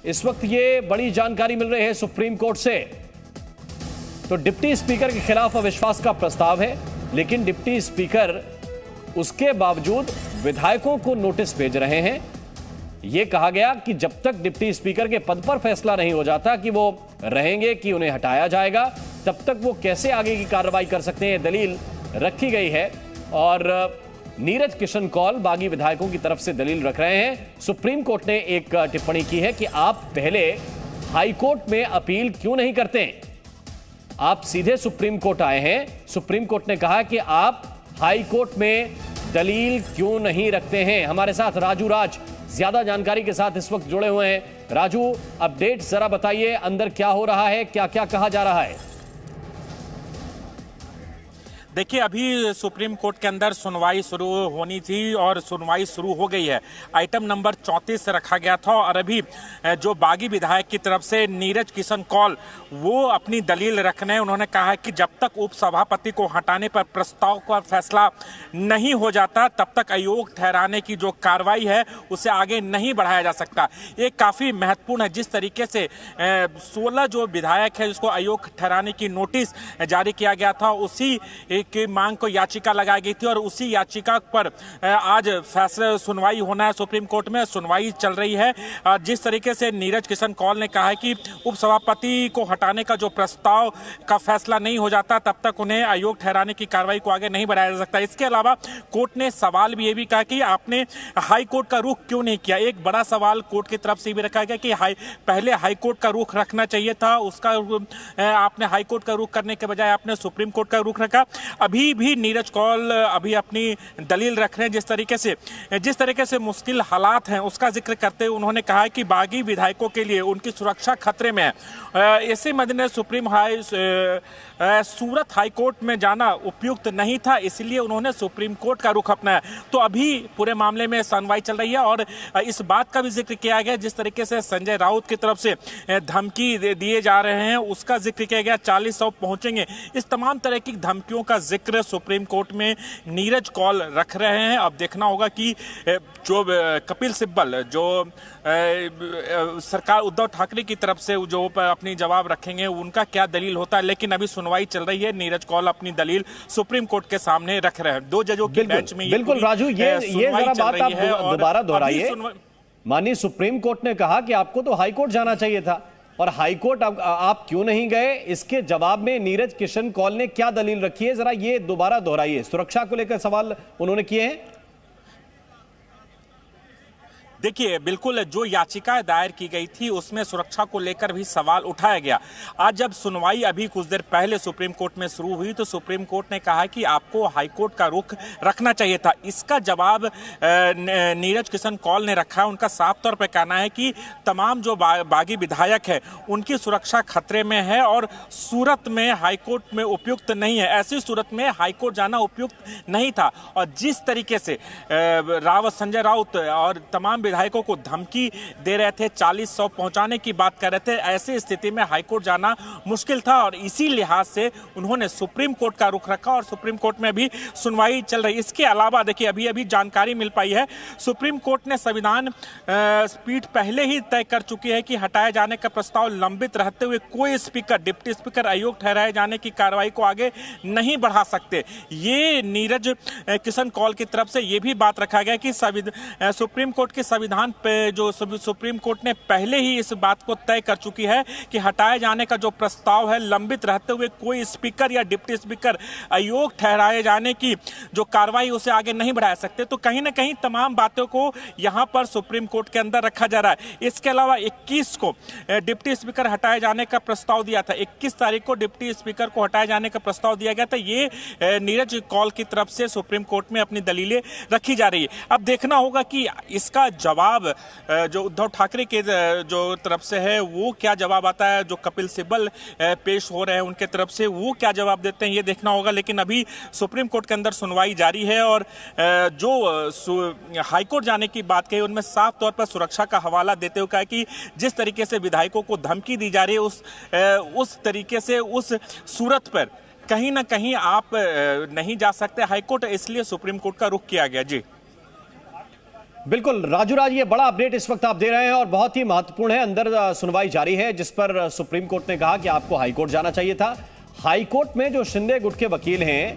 इस वक्त ये बड़ी जानकारी मिल रही है सुप्रीम कोर्ट से। तो डिप्टी स्पीकर के खिलाफ अविश्वास का प्रस्ताव है, लेकिन डिप्टी स्पीकर उसके बावजूद विधायकों को नोटिस भेज रहे हैं। यह कहा गया कि जब तक डिप्टी स्पीकर के पद पर फैसला नहीं हो जाता कि वो रहेंगे कि उन्हें हटाया जाएगा, तब तक वो कैसे आगे की कार्रवाई कर सकते हैं, दलील रखी गई है। और नीरज किशन कौल बागी विधायकों की तरफ से दलील रख रहे हैं। सुप्रीम कोर्ट ने एक टिप्पणी की है कि आप पहले हाई कोर्ट में अपील क्यों नहीं करते, आप सीधे सुप्रीम कोर्ट आए हैं। सुप्रीम कोर्ट ने कहा कि आप हाई कोर्ट में दलील क्यों नहीं रखते हैं। हमारे साथ राजू राज ज्यादा जानकारी के साथ इस वक्त जुड़े हुए हैं। राजू, अपडेट जरा बताइए, अंदर क्या हो रहा है, क्या क्या कहा जा रहा है? देखिए, अभी सुप्रीम कोर्ट के अंदर सुनवाई शुरू होनी थी और सुनवाई शुरू हो गई है। आइटम नंबर 34 रखा गया था और अभी जो बागी विधायक की तरफ से नीरज किशन कौल वो अपनी दलील रखने, उन्होंने कहा है कि जब तक उपसभापति को हटाने पर प्रस्ताव का फैसला नहीं हो जाता तब तक अयोग्य ठहराने की जो कार्रवाई है उसे आगे नहीं बढ़ाया जा सकता। ये काफ़ी महत्वपूर्ण है। जिस तरीके से 16 जो विधायक है जिसको अयोग्य ठहराने की नोटिस जारी किया गया था, उसी की मांग को याचिका लगाई गई थी और उसी याचिका पर आज फैसला सुनवाई होना है। सुप्रीम कोर्ट में सुनवाई चल रही है। जिस तरीके से नीरज किशन कौल ने कहा है कि उपसभापति को हटाने का जो प्रस्ताव का फैसला नहीं हो जाता तब तक उन्हें अयोग्य ठहराने की कार्रवाई को आगे नहीं बढ़ाया जा सकता। इसके अलावा कोर्ट ने सवाल भी ये भी कहा कि आपने हाई कोर्ट का रुख क्यों नहीं किया। एक बड़ा सवाल कोर्ट की तरफ से भी रखा गया कि पहले हाई कोर्ट का रुख रखना चाहिए था, उसका आपने हाई कोर्ट का रुख करने के बजाय आपने सुप्रीम कोर्ट का रुख रखा। अभी भी नीरज कौल अभी अपनी दलील रख रहे हैं। जिस तरीके से मुश्किल हालात हैं उसका जिक्र करते हुए उन्होंने कहा है कि बागी विधायकों के लिए उनकी सुरक्षा खतरे में है। इसी मद्देनजर सूरत हाई कोर्ट में जाना उपयुक्त नहीं था, इसलिए उन्होंने सुप्रीम कोर्ट का रुख अपनाया। तो अभी पूरे मामले में सुनवाई चल रही है और इस बात का भी जिक्र किया गया जिस तरीके से संजय राउत की तरफ से धमकी दिए जा रहे हैं उसका जिक्र किया गया। 40 पहुंचेंगे, इस तमाम तरह की धमकियों का जिक्र सुप्रीम कोर्ट में नीरज कौल रख रहे हैं। अब देखना होगा कि जो कपिल सिब्बल जो सरकार उद्धव ठाकरे की तरफ से जो अपनी जवाब रखेंगे उनका क्या दलील होता है। लेकिन अभी सुनवाई चल रही है, नीरज कौल अपनी दलील सुप्रीम कोर्ट के सामने रख रहे हैं। 2 जजों की बेंच में बिल्कुल राजू, ये जरा बात आप दोबारा दोहराइए। माननीय सुप्रीम कोर्ट ने कहा कि आपको तो हाई कोर्ट जाना चाहिए था और हाई कोर्ट आप क्यों नहीं गए, इसके जवाब में नीरज किशन कौल ने क्या दलील रखी है, जरा ये दोबारा दोहराइए। सुरक्षा को लेकर सवाल उन्होंने किए हैं। देखिए, बिल्कुल जो याचिका दायर की गई थी उसमें सुरक्षा को लेकर भी सवाल उठाया गया। आज जब सुनवाई अभी कुछ देर पहले सुप्रीम कोर्ट में शुरू हुई तो सुप्रीम कोर्ट ने कहा कि आपको हाई कोर्ट का रुख रखना चाहिए था। इसका जवाब नीरज किशन कौल ने रखा है। उनका साफ तौर पर कहना है कि तमाम जो बागी विधायक है उनकी सुरक्षा खतरे में है और सूरत में हाई कोर्ट में उपयुक्त नहीं है। ऐसी सूरत में हाई कोर्ट जाना उपयुक्त नहीं था और जिस तरीके से संजय राउत और तमाम विधायकों को धमकी दे रहे थे, 40 पहुंचाने की बात कर रहे थे, ऐसी स्थिति में हाईकोर्ट जाना मुश्किल था और इसी लिहाज से उन्होंने सुप्रीम कोर्ट का रुख रखा और सुप्रीम कोर्ट में भी सुनवाई चल रही है। इसके अलावा देखिए, अभी जानकारी मिल पाई है, सुप्रीम कोर्ट ने संविधान पीठ पहले ही तय कर चुकी है कि हटाए जाने का प्रस्ताव लंबित रहते हुए कोई स्पीकर, डिप्टी स्पीकर अयोग्य ठहराए जाने की कार्रवाई को आगे नहीं बढ़ा सकते। ये नीरज किशन कौल की तरफ से ये भी बात रखा गया कि सुप्रीम कोर्ट के संविधान पे जो सुप्रीम कोर्ट ने पहले ही इस बात को तय कर चुकी है कि हटाए जाने का जो प्रस्ताव है लंबित रहते हुए कोई स्पीकर या डिप्टी स्पीकर अयोग्य ठहराए जाने की जो कार्रवाई उसे आगे नहीं बढ़ा सकते। तो कहीं ना कहीं तमाम बातों को यहां पर सुप्रीम कोर्ट के अंदर रखा जा रहा है। इसके अलावा 21 को डिप्टी स्पीकर हटाए जाने का प्रस्ताव दिया था, 21 तारीख को डिप्टी स्पीकर को हटाए जाने का प्रस्ताव दिया गया था। ये नीरज कौल की तरफ से सुप्रीम कोर्ट में अपनी दलीलें रखी जा रही है। अब देखना होगा कि इसका जवाब जो उद्धव ठाकरे के जो तरफ से है वो क्या जवाब आता है, जो कपिल सिब्बल पेश हो रहे हैं उनके तरफ से वो क्या जवाब देते हैं, ये देखना होगा। लेकिन अभी सुप्रीम कोर्ट के अंदर सुनवाई जारी है और जो हाईकोर्ट जाने की बात कही उनमें साफ तौर पर सुरक्षा का हवाला देते हुए कहा कि जिस तरीके से विधायकों को धमकी दी जा रही है उस तरीके से उस सूरत पर कहीं ना कहीं आप नहीं जा सकते हाईकोर्ट, इसलिए सुप्रीम कोर्ट का रुख किया गया। जी बिल्कुल राजू राज, ये बड़ा अपडेट इस वक्त आप दे रहे हैं और बहुत ही महत्वपूर्ण है। अंदर सुनवाई जारी है जिस पर सुप्रीम कोर्ट ने कहा कि आपको हाईकोर्ट जाना चाहिए था। हाईकोर्ट में जो शिंदे गुट के वकील हैं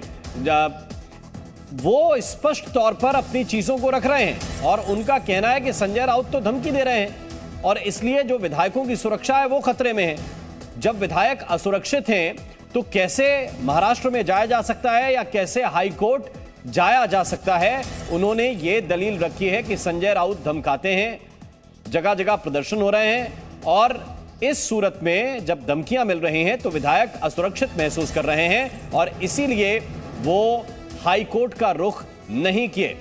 वो स्पष्ट तौर पर अपनी चीजों को रख रहे हैं और उनका कहना है कि संजय राउत तो धमकी दे रहे हैं और इसलिए जो विधायकों की सुरक्षा है वो खतरे में है। जब विधायक असुरक्षित हैं तो कैसे महाराष्ट्र में जाया जा सकता है या कैसे हाईकोर्ट जाया जा सकता है? उन्होंने ये दलील रखी है कि संजय राउत धमकाते हैं, जगह जगह प्रदर्शन हो रहे हैं और इस सूरत में जब धमकियां मिल रही हैं तो विधायक असुरक्षित महसूस कर रहे हैं और इसीलिए वो हाईकोर्ट का रुख नहीं किए।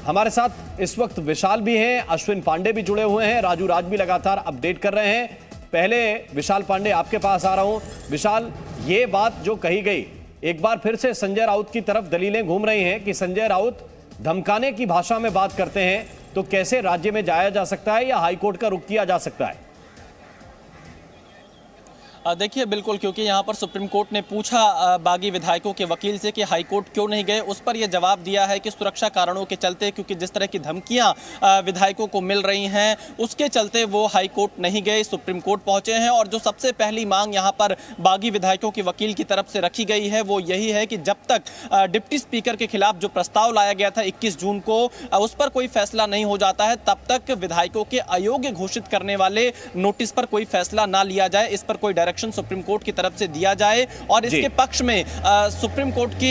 हमारे साथ इस वक्त विशाल भी हैं, अश्विन पांडे भी जुड़े हुए हैं, राजू राज भी लगातार अपडेट कर रहे हैं। पहले विशाल पांडे आपके पास आ रहा हूं। विशाल, ये बात जो कही गई, एक बार फिर से संजय राउत की तरफ दलीलें घूम रही हैं कि संजय राउत धमकाने की भाषा में बात करते हैं, तो कैसे राज्य में जाया जा सकता है या हाईकोर्ट का रुख किया जा सकता है? देखिए बिल्कुल, क्योंकि यहाँ पर सुप्रीम कोर्ट ने पूछा बागी विधायकों के वकील से कि हाईकोर्ट क्यों नहीं गए। उस पर यह जवाब दिया है कि सुरक्षा कारणों के चलते, क्योंकि जिस तरह की धमकियां विधायकों को मिल रही हैं उसके चलते वो हाईकोर्ट नहीं गए, सुप्रीम कोर्ट पहुंचे हैं। और जो सबसे पहली मांग यहाँ पर बागी विधायकों के वकील की तरफ से रखी गई है वो यही है कि जब तक डिप्टी स्पीकर के खिलाफ जो प्रस्ताव लाया गया था 21 जून को, उस पर कोई फैसला नहीं हो जाता है, तब तक विधायकों के अयोग्य घोषित करने वाले नोटिस पर कोई फैसला ना लिया जाए। इस पर कोई डायरेक्शन सुप्रीम कोर्ट की तरफ से दिया जाए। और इसके पक्ष में सुप्रीम कोर्ट की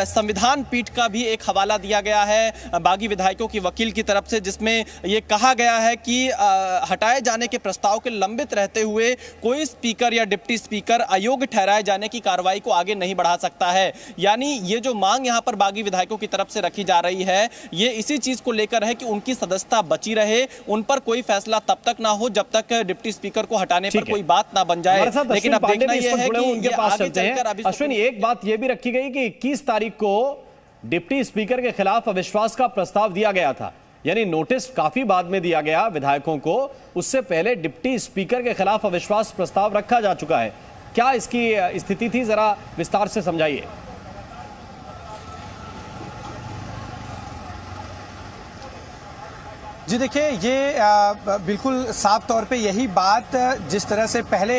संविधान पीठ का भी एक हवाला दिया गया है बागी विधायकों की वकील की तरफ से, जिसमें यह कहा गया है कि हटाए जाने के प्रस्ताव के लंबित रहते हुए कोई स्पीकर या डिप्टी स्पीकर अयोग्य ठहराए जाने की कार्रवाई को आगे नहीं बढ़ा सकता है। यानी ये जो मांग यहां पर बागी विधायकों की तरफ से रखी जा रही है ये इसी चीज को लेकर है कि उनकी सदस्यता बची रहे, उन पर कोई फैसला तब तक ना हो जब तक डिप्टी स्पीकर को हटाने पर कोई बात ना बन जाए। लेकिन अब देखना यह है कि उनके पास चलते हैं। अश्विन, एक बात यह भी रखी गई कि 21 तारीख को डिप्टी स्पीकर के खिलाफ अविश्वास का प्रस्ताव दिया गया था, यानी नोटिस काफी बाद में दिया गया विधायकों को, उससे पहले डिप्टी स्पीकर के खिलाफ अविश्वास प्रस्ताव रखा जा चुका है। क्या इसकी स्थिति थी, जरा विस्तार से समझाइए। जी देखिए, ये बिल्कुल साफ तौर पे यही बात, जिस तरह से पहले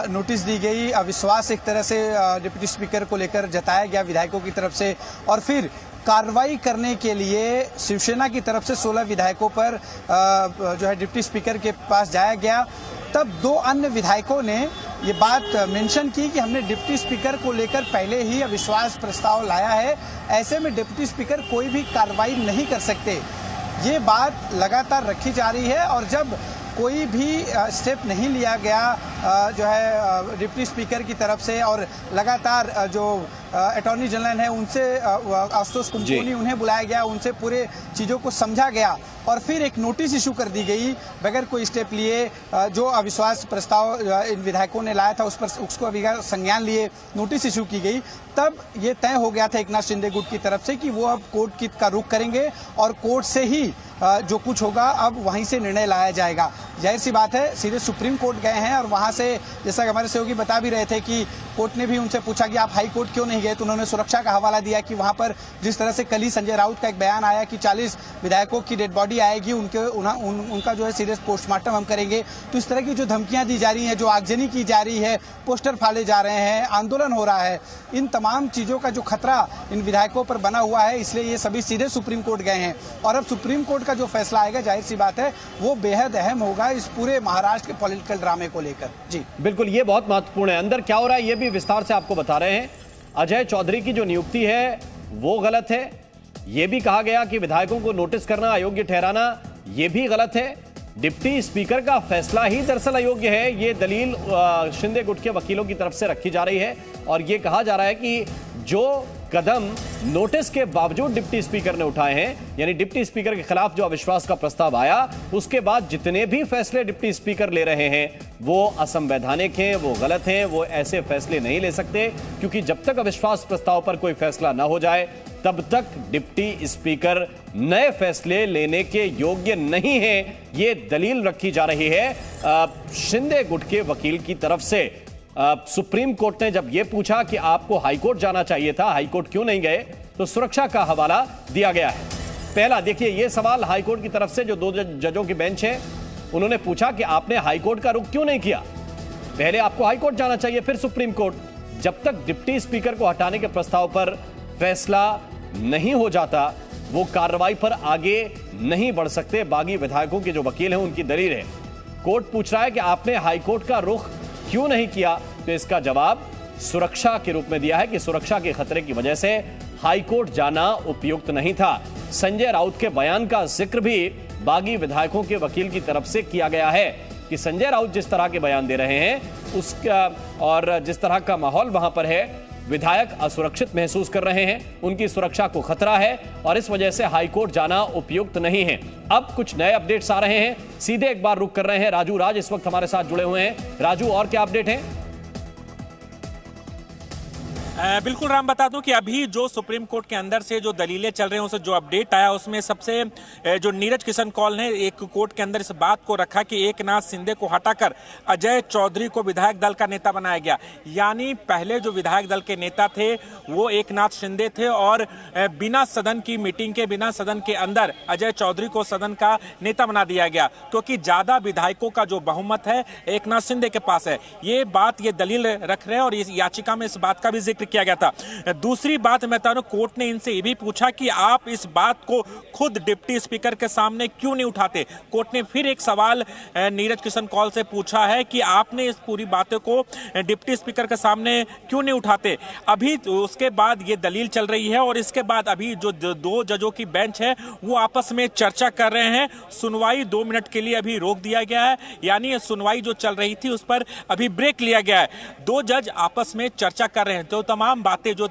नोटिस दी गई, अविश्वास एक तरह से डिप्टी स्पीकर को लेकर जताया गया विधायकों की तरफ से, और फिर कार्रवाई करने के लिए शिवसेना की तरफ से 16 विधायकों पर जो है डिप्टी स्पीकर के पास जाया गया। तब 2 अन्य विधायकों ने ये बात मेंशन की कि हमने डिप्टी स्पीकर को लेकर पहले ही अविश्वास प्रस्ताव लाया है, ऐसे में डिप्टी स्पीकर कोई भी कार्रवाई नहीं कर सकते। ये बात लगातार रखी जा रही है और जब कोई भी स्टेप नहीं लिया गया जो है डिप्टी स्पीकर की तरफ से, और लगातार जो अटॉर्नी जनरल है उनसे आशुतोष कुमकुनी, उन्हें बुलाया गया, उनसे पूरे चीज़ों को समझा गया और फिर एक नोटिस इशू कर दी गई बगैर कोई स्टेप लिए। जो अविश्वास प्रस्ताव इन विधायकों ने लाया था उस पर उसको अभी संज्ञान लिए नोटिस इशू की गई। तब ये तय हो गया था एकनाथ शिंदे गुट की तरफ से कि वो अब कोर्ट का रुख करेंगे और कोर्ट से ही जो कुछ होगा अब वहीं से निर्णय लाया जाएगा। जाहिर सी बात है, सीधे सुप्रीम कोर्ट गए हैं और वहां से, जैसा कि हमारे सहयोगी बता भी रहे थे, कि कोर्ट ने भी उनसे पूछा कि आप हाई कोर्ट क्यों नहीं गए, तो उन्होंने सुरक्षा का हवाला दिया कि वहां पर जिस तरह से कल ही संजय राउत का एक बयान आया कि 40 विधायकों की डेड बॉडी आएगी, उनका जो है सीरियस पोस्टमार्टम हम करेंगे। तो इस तरह की जो धमकियां दी जा रही हैं, जो आगजनी की जा रही है, पोस्टर फाड़े जा रहे हैं, आंदोलन हो रहा है, इन तमाम चीजों का जो खतरा इन विधायकों पर बना हुआ है, इसलिए ये सभी सीधे सुप्रीम कोर्ट गए हैं। और अब सुप्रीम कोर्ट का जो फैसला आएगा, जाहिर सी बात है, वो बेहद अहम होगा इस पूरे महाराष्ट्र के पॉलिटिकल ड्रामे को लेकर। जी बिल्कुल, ये बहुत महत्वपूर्ण है। अंदर क्या हो रहा है ये भी विस्तार से आपको बता रहे हैं। अजय चौधरी की जो नियुक्ति है वो गलत है, ये भी कहा गया कि विधायकों को नोटिस करना, अयोग्य ठहराना, ये भी गलत है। डिप्टी स्पीकर का फैसला ही दरअसल अयोग्य है, ये दलील शिंदे गुट के वकीलों की तरफ से रखी जा रही है और ये कहा जा रहा है कि जो कदम नोटिस के बावजूद डिप्टी स्पीकर ने उठाए हैं, यानी डिप्टी स्पीकर के खिलाफ जो अविश्वास का प्रस्ताव आया, उसके बाद जितने भी फैसले डिप्टी स्पीकर ले रहे हैं वो असंवैधानिक हैं, वो गलत हैं, वो ऐसे फैसले नहीं ले सकते, क्योंकि जब तक अविश्वास प्रस्ताव पर कोई फैसला ना हो जाए तब तक डिप्टी स्पीकर नए फैसले लेने के योग्य नहीं है। ये दलील रखी जा रही है शिंदे गुट के वकील की तरफ से। सुप्रीम कोर्ट ने जब यह पूछा कि आपको हाईकोर्ट जाना चाहिए था, हाईकोर्ट क्यों नहीं गए, तो सुरक्षा का हवाला दिया गया है। पहला देखिए, यह सवाल हाईकोर्ट की तरफ से जो 2 जजों की बेंच है उन्होंने पूछा कि आपने हाईकोर्ट का रुख क्यों नहीं किया। पहले आपको हाईकोर्ट जाना चाहिए, फिर सुप्रीम कोर्ट। जब तक डिप्टी स्पीकर को हटाने के प्रस्ताव पर फैसला नहीं हो जाता, वो कार्रवाई पर आगे नहीं बढ़ सकते। बागी विधायकों के जो वकील हैं उनकी दलील है। कोर्ट पूछ रहा है कि आपने हाईकोर्ट का रुख क्यों नहीं किया, तो इसका जवाब सुरक्षा के रूप में दिया है कि सुरक्षा के खतरे की वजह से हाईकोर्ट जाना उपयुक्त नहीं था। संजय राउत के बयान का जिक्र भी बागी विधायकों के वकील की तरफ से किया गया है कि संजय राउत जिस तरह के बयान दे रहे हैं उसका और जिस तरह का माहौल वहां पर है, विधायक असुरक्षित महसूस कर रहे हैं, उनकी सुरक्षा को खतरा है और इस वजह से हाईकोर्ट जाना उपयुक्त नहीं है। अब कुछ नए अपडेट्स आ रहे हैं, सीधे एक बार रुक कर रहे हैं राजू राज इस वक्त हमारे साथ जुड़े हुए हैं। राजू, और क्या अपडेट है? बिल्कुल राम, बता दूं कि अभी जो सुप्रीम कोर्ट के अंदर से जो दलीलें चल रही हैं, उसे जो अपडेट आया उसमें सबसे जो नीरज किशन कौल ने एक कोर्ट के अंदर इस बात को रखा कि एकनाथ शिंदे को हटाकर अजय चौधरी को विधायक दल का नेता बनाया गया। यानी पहले जो विधायक दल के नेता थे वो एकनाथ शिंदे थे और बिना सदन की मीटिंग के, बिना सदन के अंदर अजय चौधरी को सदन का नेता बना दिया गया, क्योंकि ज्यादा विधायकों का जो बहुमत है एकनाथ शिंदे के पास है। ये बात, ये दलील रख रहे हैं और इस याचिका में इस बात का भी जिक्र किया गया था। दूसरी बात मैं बता दूं, कोर्ट ने इनसे ये भी पूछा कि आप इस बात को खुद डिप्टी स्पीकर के सामने क्यों नहीं उठाते। कोर्ट ने फिर एक सवाल नीरज किशन कौल से पूछा है कि आपने इस पूरी बातों को डिप्टी स्पीकर के सामने क्यों नहीं उठाते। अभी उसके बाद ये दलील चल रही है और इसके बाद अभी जो 2 जजों की बेंच है वो आपस में चर्चा कर रहे हैं। सुनवाई 2 मिनट के लिए अभी रोक दिया गया है, यानी सुनवाई जो चल रही थी उस पर अभी ब्रेक लिया गया है। 2 जज आपस में चर्चा कर रहे हैं, तो तमाम बातें जो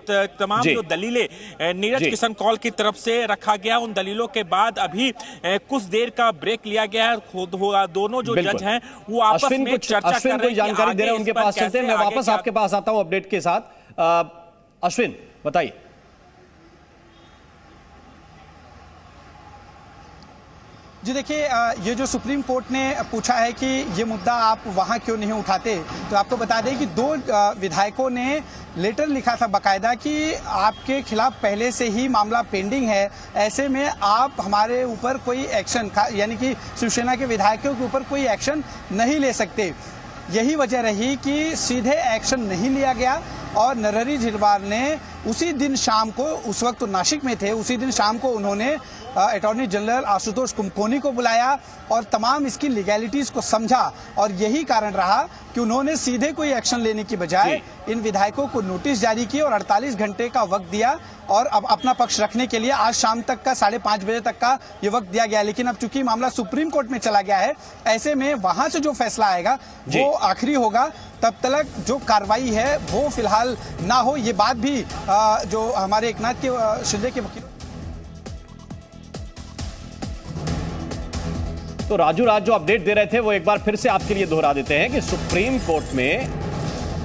दलीलें नीरज किशन कौल की तरफ से रखा गया, उन दलीलों के बाद अभी कुछ देर का ब्रेक लिया गया है। दोनों जो जज हैं वो आपस में चर्चा कर रहे हैं। जानकारी दे रहे हैं उनके पास चलते हैं, मैं वापस आपके पास आता हूं अपडेट के साथ। अश्विन बताइए। जी देखिए, ये जो सुप्रीम कोर्ट ने पूछा है कि ये मुद्दा आप वहां क्यों नहीं उठाते, तो आपको बता दें कि 2 विधायकों ने लेटर लिखा था बकायदा कि आपके खिलाफ पहले से ही मामला पेंडिंग है, ऐसे में आप हमारे ऊपर कोई एक्शन, यानी कि शिवसेना के विधायकों के ऊपर कोई एक्शन नहीं ले सकते। यही वजह रही कि सीधे एक्शन नहीं लिया गया और नरहरि झिरवाल ने उसी दिन शाम को, उस वक्त तो नासिक में थे, उसी दिन शाम को उन्होंने अटॉर्नी जनरल आशुतोष कुमकोनी को बुलाया और तमाम इसकी लीगैलिटीज को समझा और यही कारण रहा कि उन्होंने सीधे कोई एक्शन लेने की बजाय इन विधायकों को नोटिस जारी की और 48 घंटे का वक्त दिया और अब अपना पक्ष रखने के लिए आज शाम तक का 5:30 बजे तक का ये वक्त दिया गया। लेकिन अब चूंकि मामला सुप्रीम कोर्ट में चला गया है, ऐसे में वहां से जो फैसला आएगा वो आखिरी होगा। तब तक जो कार्रवाई है वो फिलहाल ना हो, ये बात भी जो हमारे एकनाथ के शिंदे के वकील। तो राजू राज जो अपडेट दे रहे थे वो एक बार फिर से आपके लिए दोहरा देते हैं कि सुप्रीम कोर्ट में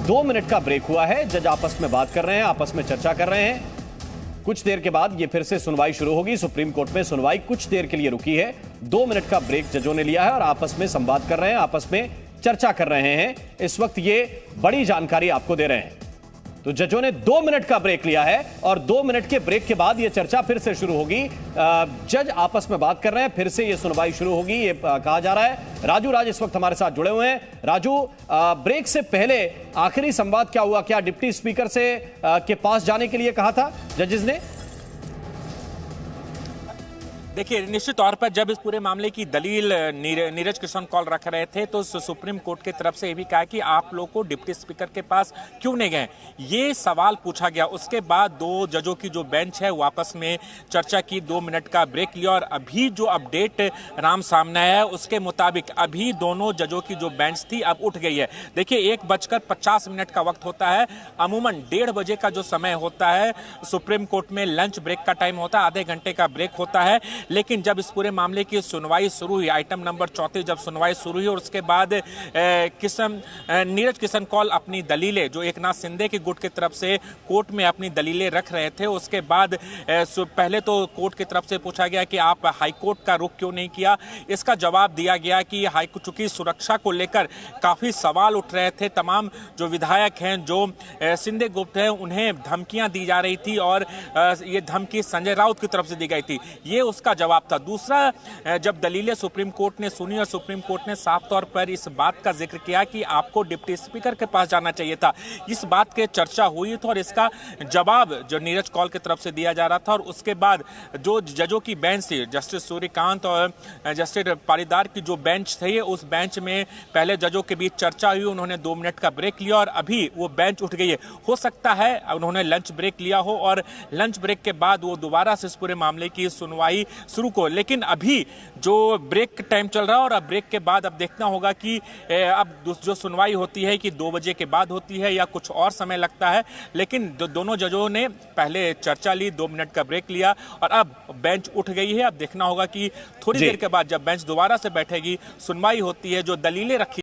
2 मिनट का ब्रेक हुआ है। जज आपस में बात कर रहे हैं, आपस में चर्चा कर रहे हैं। कुछ देर के बाद ये फिर से सुनवाई शुरू होगी। सुप्रीम कोर्ट में सुनवाई कुछ देर के लिए रुकी है। 2 मिनट का ब्रेक जजों ने लिया है और आपस में संवाद कर रहे हैं, आपस में चर्चा कर रहे हैं। इस वक्त ये बड़ी जानकारी आपको दे रहे हैं। तो जजों ने 2 मिनट का ब्रेक लिया है और 2 मिनट के ब्रेक के बाद यह चर्चा फिर से शुरू होगी। जज आपस में बात कर रहे हैं, फिर से यह सुनवाई शुरू होगी, ये कहा जा रहा है। राजू राज इस वक्त हमारे साथ जुड़े हुए हैं। राजू, ब्रेक से पहले आखिरी संवाद क्या हुआ? क्या डिप्टी स्पीकर से के पास जाने के लिए कहा था जजेस ने? देखिए, निश्चित तौर पर जब इस पूरे मामले की दलील नीरज किशन कौल रख रहे थे तो सुप्रीम कोर्ट की तरफ से ये भी कहा कि आप लोग को डिप्टी स्पीकर के पास क्यों नहीं गए, ये सवाल पूछा गया। उसके बाद 2 जजों की जो बेंच है वो आपस में चर्चा की, 2 मिनट का ब्रेक लिया और अभी जो अपडेट राम सामने आया है उसके मुताबिक अभी दोनों जजों की जो बेंच थी अब उठ गई है। देखिए, 1:50 का वक्त होता है, अमूमन 1:30 बजे का जो समय होता है सुप्रीम कोर्ट में लंच ब्रेक का टाइम होता है, आधे घंटे का ब्रेक होता है। लेकिन जब इस पूरे मामले की सुनवाई शुरू हुई, आइटम नंबर 34 जब सुनवाई शुरू हुई और उसके बाद नीरज किशन कौल अपनी दलीलें जो एकनाथ शिंदे के गुट की तरफ से कोर्ट में अपनी दलीलें रख रहे थे, उसके बाद पहले तो कोर्ट की तरफ से पूछा गया कि आप हाईकोर्ट का रुख क्यों नहीं किया। इसका जवाब दिया गया कि हाईकोर्ट चूंकि सुरक्षा को लेकर काफी सवाल उठ रहे थे, तमाम जो विधायक हैं, जो शिंदे गुट हैं, उन्हें धमकियां दी जा रही थी और ये धमकी संजय राउत की तरफ से दी गई थी, ये उसका जवाब था। दूसरा, जब दलीलें सुप्रीम कोर्ट ने सुनी और सुप्रीम कोर्ट ने साफ तौर पर इस बात का जिक्र किया कि आपको डिप्टी स्पीकर के पास जाना चाहिए था, इस बात की चर्चा हुई थी और इसका जवाब जो नीरज कौल की तरफ से दिया जा रहा था। और उसके बाद जो जजों की बेंच थी, जस्टिस सूर्यकांत और जस्टिस पालीदार की जो बेंच थी, उस बेंच में पहले जजों के बीच चर्चा हुई, उन्होंने 2 मिनट का ब्रेक लिया और अभी वो बेंच उठ गई है। हो सकता है उन्होंने लंच ब्रेक लिया हो और लंच ब्रेक के बाद वो दोबारा से इस पूरे मामले की सुनवाई शुरू को, लेकिन अभी जो ब्रेक टाइम चल रहा है और अब ब्रेक के बाद अब देखना होगा कि अब जो सुनवाई होती है कि 2 बजे के बाद होती है या कुछ और समय लगता है। लेकिन दोनों जजों ने पहले चर्चा ली, 2 मिनट का ब्रेक लिया और अब बेंच उठ गई है। अब देखना होगा कि थोड़ी देर के बाद जब बेंच दोबारा से बैठेगी, सुनवाई होती है, जो दलीलें रखी